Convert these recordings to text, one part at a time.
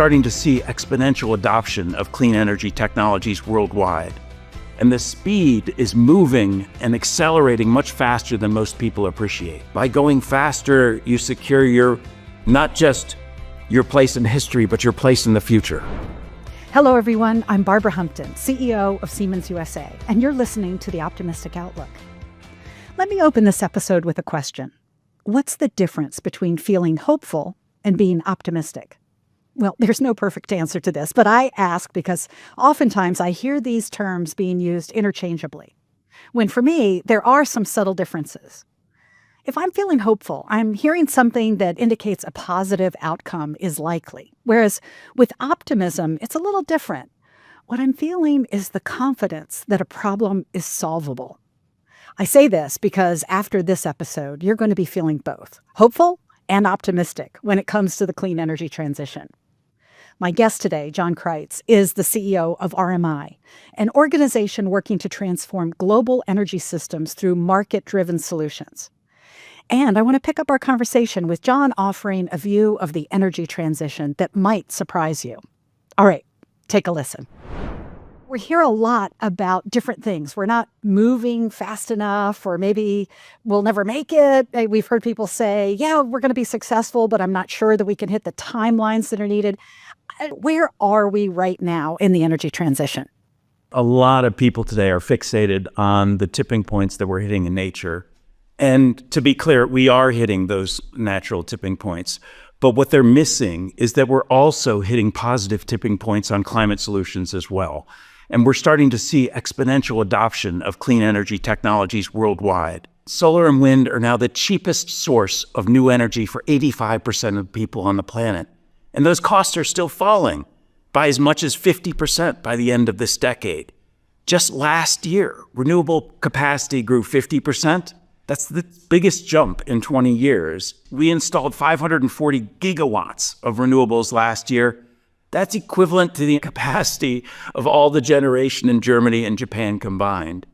starting to see exponential adoption of clean energy technologies worldwide. And the speed is moving and accelerating much faster than most people appreciate. By going faster, you secure not just your place in history, but your place in the future. Hello, everyone. I'm Barbara Humpton, CEO of Siemens USA, and you're listening to The Optimistic Outlook. Let me open this episode with a question. What's the difference between feeling hopeful and being optimistic? Well, there's no perfect answer to this, but I ask because oftentimes I hear these terms being used interchangeably, when for me, there are some subtle differences. If I'm feeling hopeful, I'm hearing something that indicates a positive outcome is likely, whereas with optimism, it's a little different. What I'm feeling is the confidence that a problem is solvable. I say this because after this episode, you're going to be feeling both hopeful and optimistic when it comes to the clean energy transition. My guest today, John Kreitz, is the CEO of RMI, an organization working to transform global energy systems through market-driven solutions. And I want to pick up our conversation with John offering a view of the energy transition that might surprise you. All right, take a listen. We hear a lot about different things. We're not moving fast enough, or maybe we'll never make it. We've heard people say, yeah, we're going to be successful, but I'm not sure that we can hit the timelines that are needed. Where are we right now in the energy transition? A lot of people today are fixated on the tipping points that we're hitting in nature. And to be clear, we are hitting those natural tipping points. But what they're missing is that we're also hitting positive tipping points on climate solutions as well. And we're starting to see exponential adoption of clean energy technologies worldwide. Solar and wind are now the cheapest source of new energy for 85% of people on the planet. And those costs are still falling by as much as 50% by the end of this decade. Just last year, renewable capacity grew 50%. That's the biggest jump in 20 years. We installed 540 gigawatts of renewables last year. That's equivalent to the capacity of all the generation in Germany and Japan combined.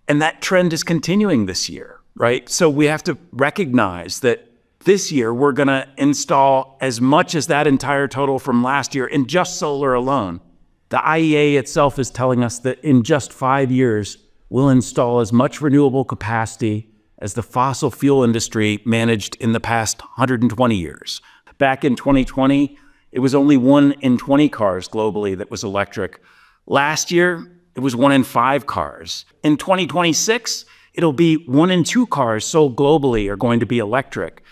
And that trend is continuing this year, right? So we have to recognize that this year we're going to install as much as that entire total from last year in just solar alone. The IEA itself is telling us that in just 5 years, we'll install as much renewable capacity as the fossil fuel industry managed in the past 120 years. Back in 2020, it was only 1 in 20 cars globally that was electric. Last year, it was 1 in 5 cars. In 2026, it'll be 1 in 2 cars sold globally are going to be electric.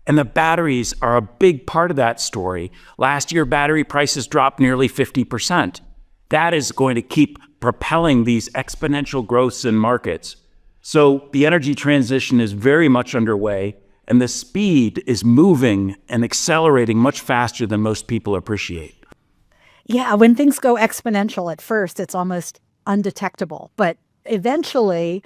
And the batteries are a big part of that story. Last year, battery prices dropped nearly 50%. That is going to keep propelling these exponential growths in markets. So the energy transition is very much underway, and the speed is moving and accelerating much faster than most people appreciate. Yeah, when things go exponential at first, it's almost undetectable. But eventually,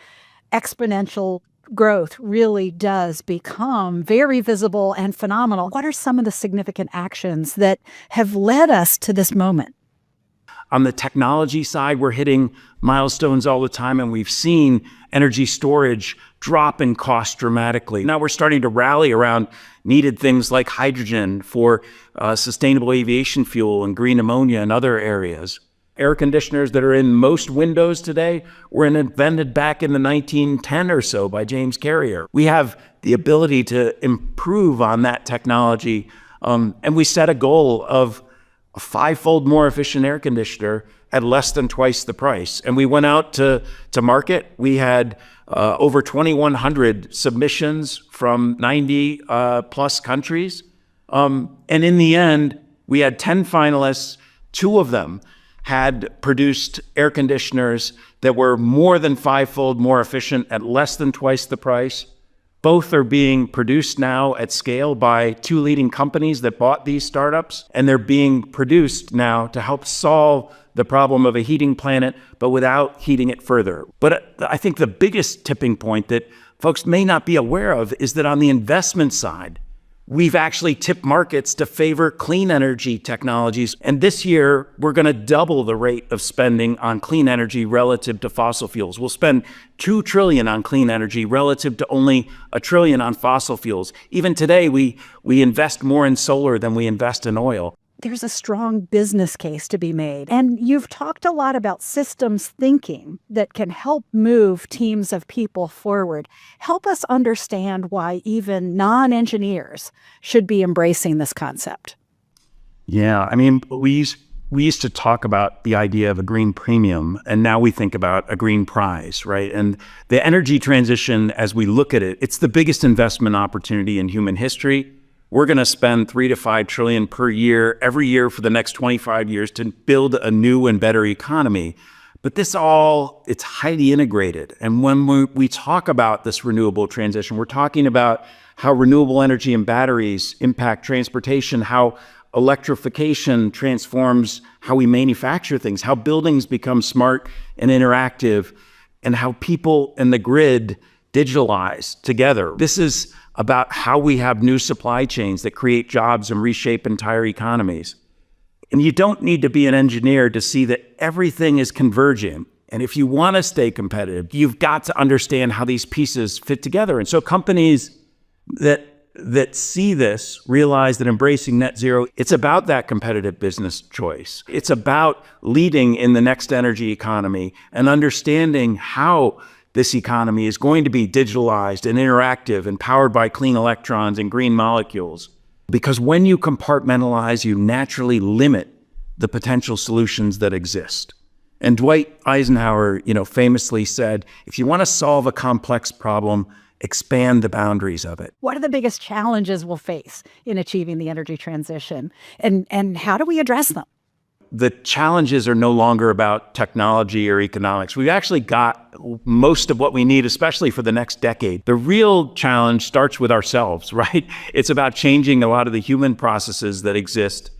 exponential growth really does become very visible and phenomenal. What are some of the significant actions that have led us to this moment? On the technology side, we're hitting milestones all the time, and we've seen energy storage drop in cost dramatically. Now we're starting to rally around needed things like hydrogen for sustainable aviation fuel and green ammonia and other areas. Air conditioners that are in most windows today were invented back in the 1910 or so by James Carrier. We have the ability to improve on that technology, and we set a goal of a 5-fold more efficient air conditioner at less than twice the price. And we went out to market. We had over 2,100 submissions from 90 plus countries. And in the end, we had 10 finalists. 2 of them had produced air conditioners that were more than 5-fold more efficient at less than twice the price. Both are being produced now at scale by 2 leading companies that bought these startups, and they're being produced now to help solve the problem of a heating planet, but without heating it further. But I think the biggest tipping point that folks may not be aware of is that on the investment side, we've actually tipped markets to favor clean energy technologies. And this year, we're going to double the rate of spending on clean energy relative to fossil fuels. We'll spend $2 trillion on clean energy relative to only $1 trillion on fossil fuels. Even today, we invest more in solar than we invest in oil. there's a strong business case to be made. And you've talked a lot about systems thinking that can help move teams of people forward. Help us understand why even non-engineers should be embracing this concept. Yeah, I mean, we used to talk about the idea of a green premium, and now we think about a green prize, right? And the energy transition, as we look at it, it's the biggest investment opportunity in human history. We're going to spend 3 to 5 trillion per year, every year for the next 25 years to build a new and better economy. But it's highly integrated. And when we talk about this renewable transition, we're talking about how renewable energy and batteries impact transportation, how electrification transforms how we manufacture things, how buildings become smart and interactive, and how people and the grid digitalize together. This is about how we have new supply chains that create jobs and reshape entire economies. And you don't need to be an engineer to see that everything is converging. And if you want to stay competitive, you've got to understand how these pieces fit together. And so companies that see this realize that embracing net zero, it's about that competitive business choice. It's about leading in the next energy economy and understanding how this economy is going to be digitalized and interactive and powered by clean electrons and green molecules. Because when you compartmentalize, you naturally limit the potential solutions that exist. And Dwight Eisenhower, famously said, if you want to solve a complex problem, expand the boundaries of it. What are the biggest challenges we'll face in achieving the energy transition? And how do we address them? The challenges are no longer about technology or economics. We've actually got most of what we need, especially for the next decade. The real challenge starts with ourselves, right? It's about changing a lot of the human processes that exist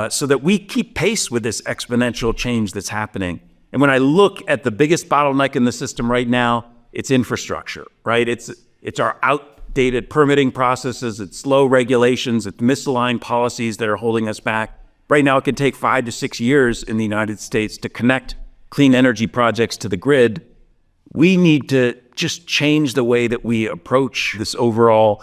so that we keep pace with this exponential change that's happening. And when I look at the biggest bottleneck in the system right now, it's infrastructure, right? It's our outdated permitting processes, it's slow regulations, it's misaligned policies that are holding us back. Right now, it can take 5 to 6 years in the United States to connect clean energy projects to the grid. We need to just change the way that we approach this overall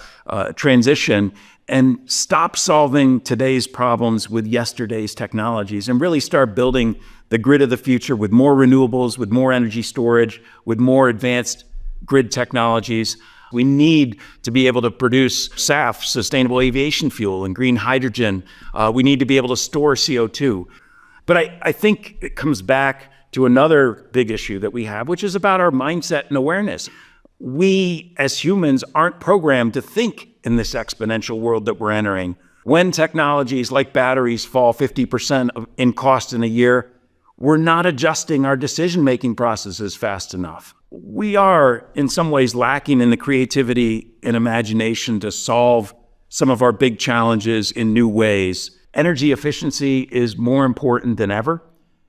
transition and stop solving today's problems with yesterday's technologies and really start building the grid of the future with more renewables, with more energy storage, with more advanced grid technologies. We need to be able to produce SAF, sustainable aviation fuel, and green hydrogen. We need to be able to store CO2. But I think it comes back to another big issue that we have, which is about our mindset and awareness. We, as humans, aren't programmed to think in this exponential world that we're entering. When technologies like batteries fall 50% in cost in a year, we're not adjusting our decision-making processes fast enough. We are, in some ways, lacking in the creativity and imagination to solve some of our big challenges in new ways. Energy efficiency is more important than ever.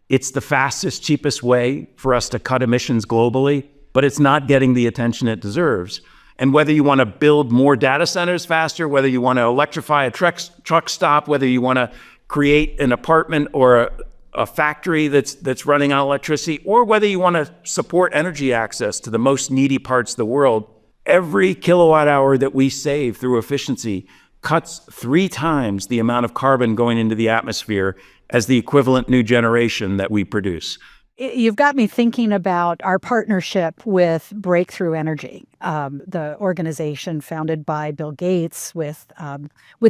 It's the fastest, cheapest way for us to cut emissions globally, but it's not getting the attention it deserves. And whether you want to build more data centers faster, whether you want to electrify a truck stop, whether you want to create an apartment or a factory that's running on electricity, or whether you want to support energy access to the most needy parts of the world, every kilowatt hour that we save through efficiency cuts 3 times the amount of carbon going into the atmosphere as the equivalent new generation that we produce. You've got me thinking about our partnership with Breakthrough Energy, the organization founded by Bill Gates with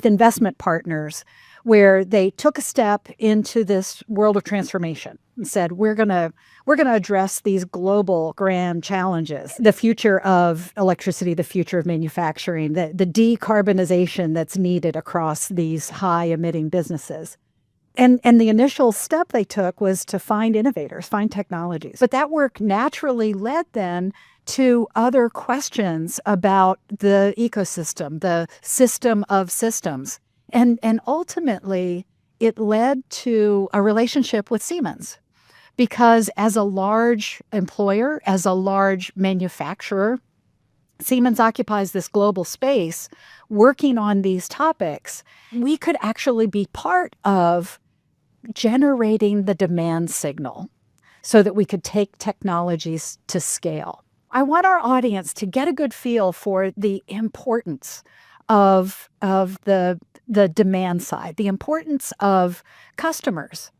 investment partners, where they took a step into this world of transformation and said, we're gonna address these global grand challenges, the future of electricity, the future of manufacturing, the decarbonization that's needed across these high emitting businesses. And the initial step they took was to find innovators, find technologies. But that work naturally led then to other questions about the ecosystem, the system of systems. And ultimately, it led to a relationship with Siemens. Because as a large employer, as a large manufacturer, Siemens occupies this global space working on these topics. We could actually be part of generating the demand signal so that we could take technologies to scale. I want our audience to get a good feel for the importance of the demand side, the importance of customers,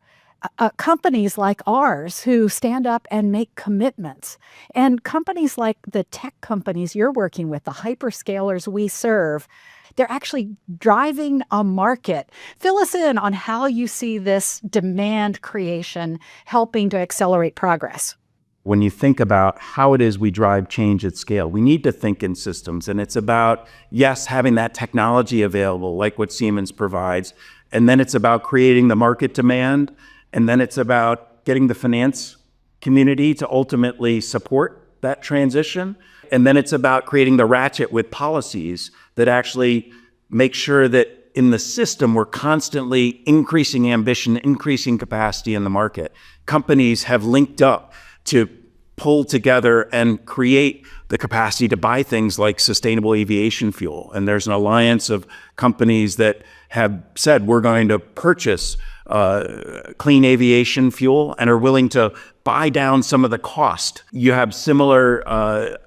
companies like ours who stand up and make commitments, and companies like the tech companies you're working with, the hyperscalers we serve, they're actually driving a market. Fill us in on how you see this demand creation helping to accelerate progress. When you think about how it is we drive change at scale, we need to think in systems. And it's about, yes, having that technology available, like what Siemens provides. And then it's about creating the market demand. And then it's about getting the finance community to ultimately support that transition. And then it's about creating the ratchet with policies that actually make sure that in the system, we're constantly increasing ambition, increasing capacity in the market. Companies have linked up to pull together and create the capacity to buy things like sustainable aviation fuel. And there's an alliance of companies that have said we're going to purchase clean aviation fuel and are willing to buy down some of the cost. You have similar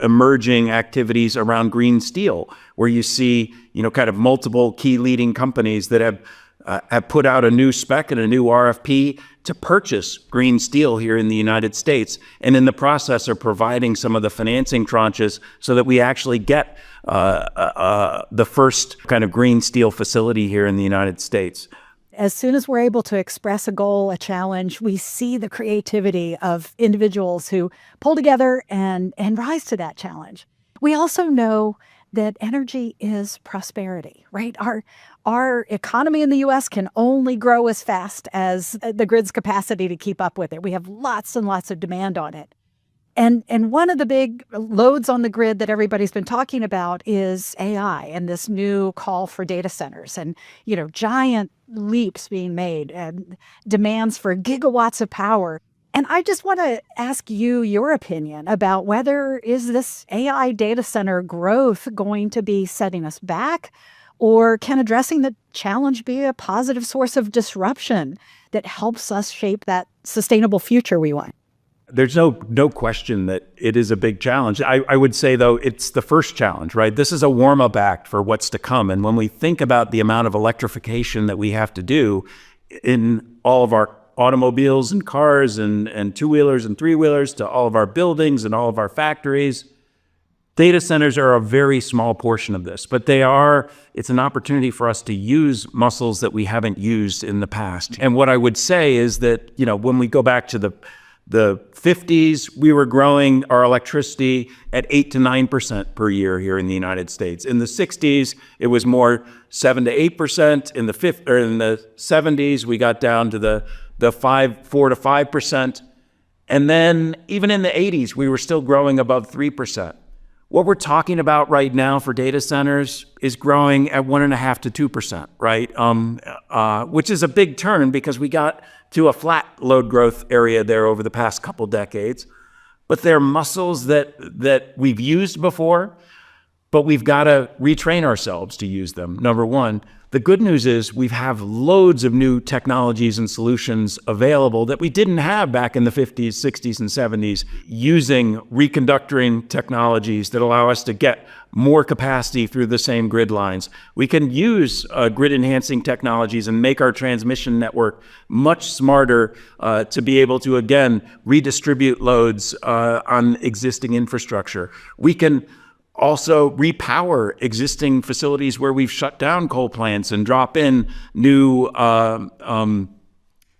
emerging activities around green steel, where you see, kind of multiple key leading companies that have put out a new spec and a new RFP to purchase green steel here in the United States, and in the process are providing some of the financing tranches so that we actually get the first kind of green steel facility here in the United States. As soon as we're able to express a goal, a challenge, we see the creativity of individuals who pull together and rise to that challenge. We also know that energy is prosperity, right? Our economy in the U.S. can only grow as fast as the grid's capacity to keep up with it. We have lots and lots of demand on it. And one of the big loads on the grid that everybody's been talking about is AI and this new call for data centers and, giant leaps being made and demands for gigawatts of power. And I just want to ask you your opinion about whether is this AI data center growth going to be setting us back, or can addressing the challenge be a positive source of disruption that helps us shape that sustainable future we want? There's no question that it is a big challenge. I would say, though, it's the first challenge, right? This is a warm-up act for what's to come. And when we think about the amount of electrification that we have to do in all of our automobiles and cars and two-wheelers and three-wheelers to all of our buildings and all of our factories, data centers are a very small portion of this, but it's an opportunity for us to use muscles that we haven't used in the past. And what I would say is that, when we go back to the 50s, we were growing our electricity at 8 to 9% per year here in the United States. In the 60s, it was more 7 to 8%. In the 70s, we got down to the 4 to 5%. And then even in the 80s, we were still growing above 3%. What we're talking about right now for data centers is growing at 1.5 to 2%, right? Which is a big turn because we got to a flat load growth area there over the past couple decades. But they're muscles that we've used before, but we've got to retrain ourselves to use them, number one. The good news is we have loads of new technologies and solutions available that we didn't have back in the 50s, 60s, and 70s, using reconductoring technologies that allow us to get more capacity through the same grid lines. We can use grid-enhancing technologies and make our transmission network much smarter to be able to, again, redistribute loads on existing infrastructure. We can also repower existing facilities where we've shut down coal plants and drop in new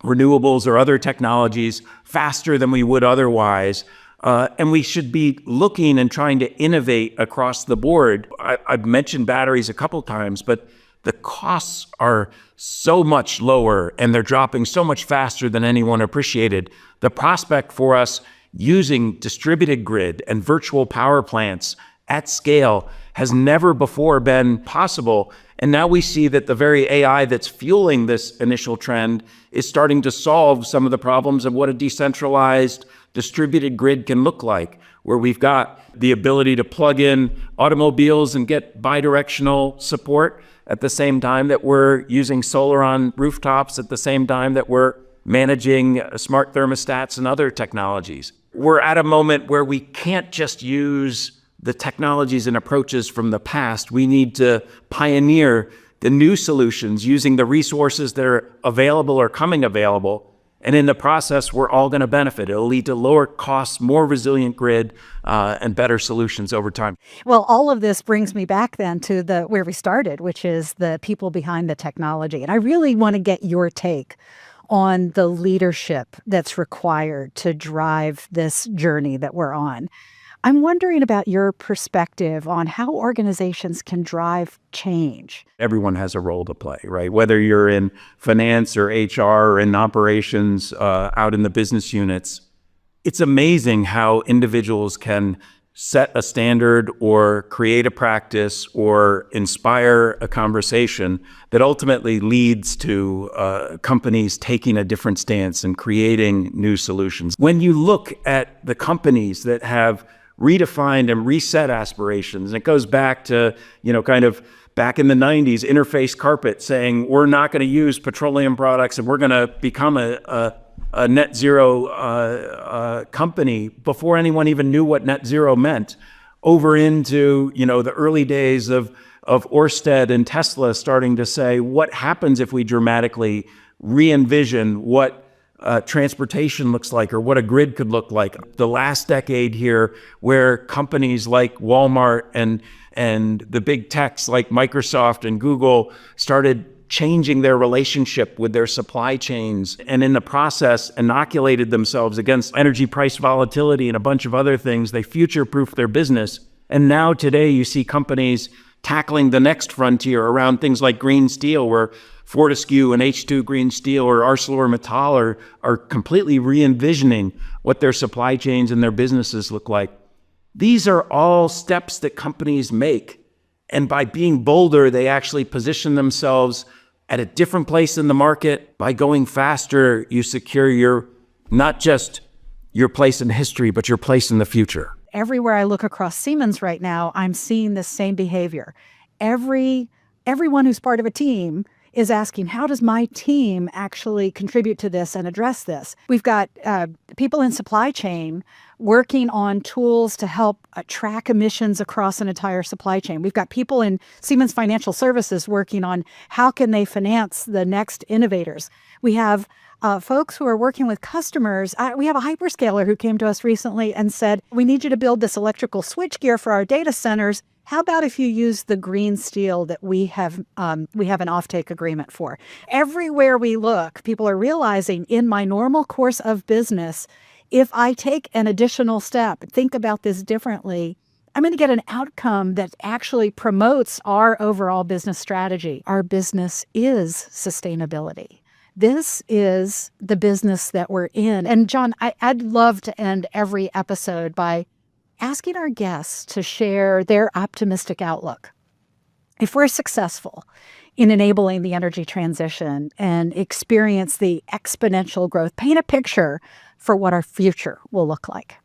renewables or other technologies faster than we would otherwise. And we should be looking and trying to innovate across the board. I've mentioned batteries a couple times, but the costs are so much lower and they're dropping so much faster than anyone appreciated. The prospect for us using distributed grid and virtual power plants at scale has never before been possible. And now we see that the very AI that's fueling this initial trend is starting to solve some of the problems of what a decentralized distributed grid can look like, where we've got the ability to plug in automobiles and get bidirectional support at the same time that we're using solar on rooftops, at the same time that we're managing smart thermostats and other technologies. We're at a moment where we can't just use the technologies and approaches from the past. We need to pioneer the new solutions using the resources that are available or coming available. And in the process, we're all going to benefit. It'll lead to lower costs, more resilient grid, and better solutions over time. Well, all of this brings me back then to where we started, which is the people behind the technology. And I really want to get your take on the leadership that's required to drive this journey that we're on. I'm wondering about your perspective on how organizations can drive change. Everyone has a role to play, right? Whether you're in finance or HR or in operations, out in the business units, it's amazing how individuals can set a standard or create a practice or inspire a conversation that ultimately leads to companies taking a different stance and creating new solutions. When you look at the companies that have redefined and reset aspirations, and it goes back to, kind of back in the 90s, Interface Carpet saying, we're not going to use petroleum products and we're going to become a net zero company before anyone even knew what net zero meant, over into, the early days of Ørsted and Tesla starting to say, what happens if we dramatically re-envision what transportation looks like or what a grid could look like. The last decade here, where companies like Walmart and the big techs like Microsoft and Google started changing their relationship with their supply chains, and in the process inoculated themselves against energy price volatility and a bunch of other things. They future-proofed their business. And now today you see companies tackling the next frontier around things like green steel, where Fortescue and H2 Green Steel or ArcelorMittal are completely re-envisioning what their supply chains and their businesses look like. These are all steps that companies make. And by being bolder, they actually position themselves at a different place in the market. By going faster, you secure not just your place in history, but your place in the future. Everywhere I look across Siemens right now, I'm seeing this same behavior. Everyone who's part of a team is asking, how does my team actually contribute to this and address this? We've got people in supply chain working on tools to help track emissions across an entire supply chain. We've got people in Siemens Financial Services working on how can they finance the next innovators. We have folks who are working with customers. We have a hyperscaler who came to us recently and said, we need you to build this electrical switchgear for our data centers. How about if you use the green steel that we have an offtake agreement for? Everywhere we look, people are realizing in my normal course of business, if I take an additional step, think about this differently, I'm going to get an outcome that actually promotes our overall business strategy. Our business is sustainability. This is the business that we're in. And John, I'd love to end every episode by asking our guests to share their optimistic outlook. If we're successful in enabling the energy transition and experience the exponential growth, paint a picture for what our future will look like.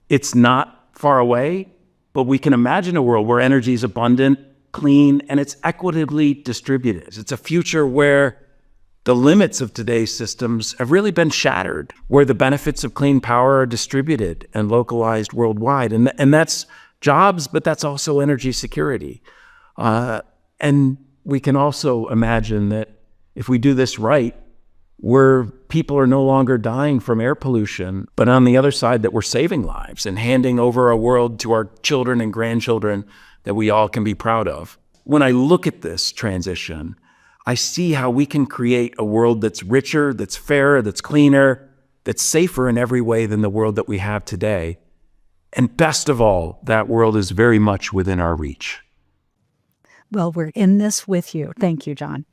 It's not far away, but we can imagine a world where energy is abundant, clean, and it's equitably distributed. It's a future where the limits of today's systems have really been shattered, where the benefits of clean power are distributed and localized worldwide. And that's jobs, but that's also energy security. And we can also imagine that if we do this right, where people are no longer dying from air pollution, but on the other side, that we're saving lives and handing over a world to our children and grandchildren that we all can be proud of. When I look at this transition, I see how we can create a world that's richer, that's fairer, that's cleaner, that's safer in every way than the world that we have today. And best of all, that world is very much within our reach. Well, we're in this with you. Thank you, John.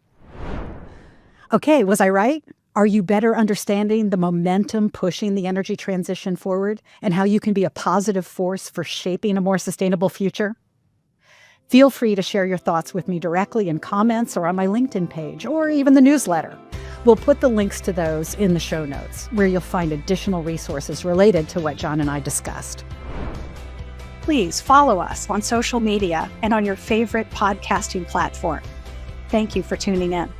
Okay, was I right? Are you better understanding the momentum pushing the energy transition forward and how you can be a positive force for shaping a more sustainable future? Feel free to share your thoughts with me directly in comments or on my LinkedIn page, or even the newsletter. We'll put the links to those in the show notes, where you'll find additional resources related to what John and I discussed. Please follow us on social media and on your favorite podcasting platform. Thank you for tuning in.